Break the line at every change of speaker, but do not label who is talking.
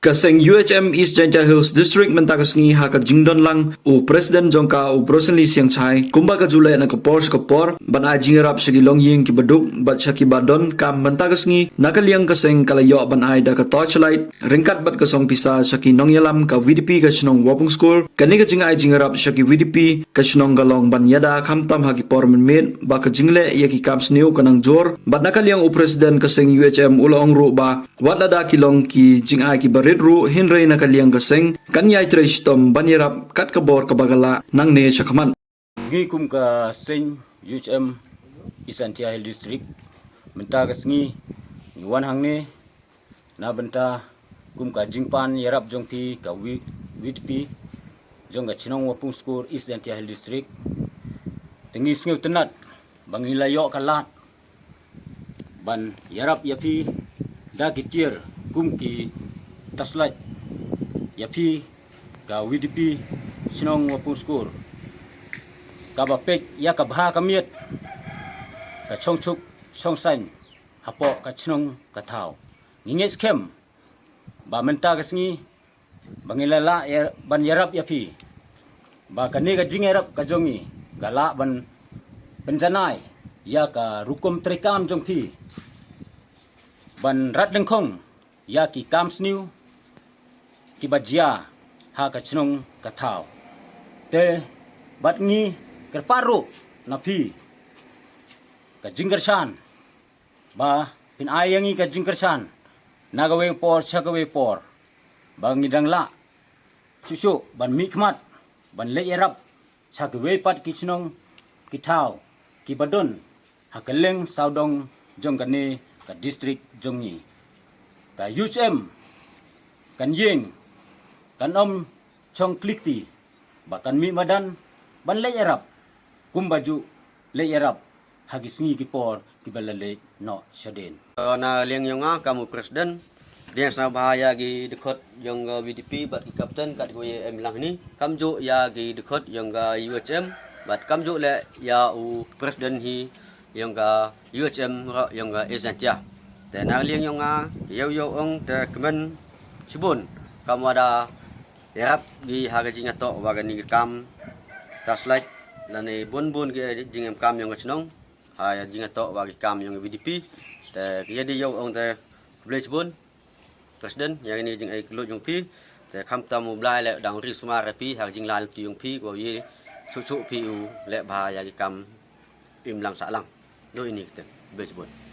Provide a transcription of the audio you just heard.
Kaseng UHM East Jaintia Hills District mentakas ngi haka jingdon lang u Presiden Jongka u Brosenli Siang Chai kumba ka julai na kapor ban a jingarap sigilong ying ki baduk bat syaki badon kam mentakas ngi nakaliang kaseng kalayo ban ai da ka torchlight ringkat bat kasong pisa syaki nong yalam ka VDP ka sinong wapung school kani ka jing ai jingarap syaki VDP ka sinong galong ban yada kamtam haki por menmit ba ka jingle yaki kam sniu kanang jor bat nakaliang u Presiden kaseng UHM ulong ru ba wat lada kilong ki jing ai ki ru hinray na kaliyang kaseng kanyay tres tom banirap kat kabor kabagala nang ne syakaman.
Ngi kum ka seng UHM East Jaintia Hills District mentakas ngi wan hang ne na benta kum ka jingpan yarap jongpi ka WDP jong ka chinong wapung school East Jaintia Hills District tengi sngew tenat bangilayo kalat ban yarap yapi da kitir kum ki taslight yapi ka WDP sinong wapung skor kabapek ya kabha kamiet ka chongchuk chongsan hapo ka chinong kathaw nginges kem ba menta kasngi bangilala ban yarap yapi ba kani ka jingerap ka jongi gala ban penjanai ya ka rukum trekam jongpi ban rat lengkong ya ki kam sniu ki bajia ha ka chnong kathaw te bat ngi kerparu napi ka jinggersan ba pin ayangi ka jinggersan nagawe por chagawe por ba ngidang la chuchu ban mikmat ban le yarap chagawe pat ki chnong ki thaw ki badon ha kaleng saudong jongkane ka district jongi ka UHM kan yeng kan om chong klikti bakan mi madan ban le yarap kum baju le yarap hagisngi ki por ki balale no shaden
na liang yonga kamu presiden liang sa bahaya gi dekot yang VDP bat ki kapten kat go em lang ni kamju ya gi dekot yang UHM bat kamju le ya u presiden hi yang UHM yang East-Jaintia te na liang yonga yo ong te kemen sibun kamu ada yarap di haga jinga to waga ni kam taslight lani bun ke jingam kam yang chnong ha jinga to waga kam yang VDP te jadi yo ong te blej bun presiden yang ini jing ai klo jong pi te kham tam blai le dang ri suma ra pi ha jing la ti jong pi go yi chu pi u le ba ya kam im lang sa lang no ini te blej bun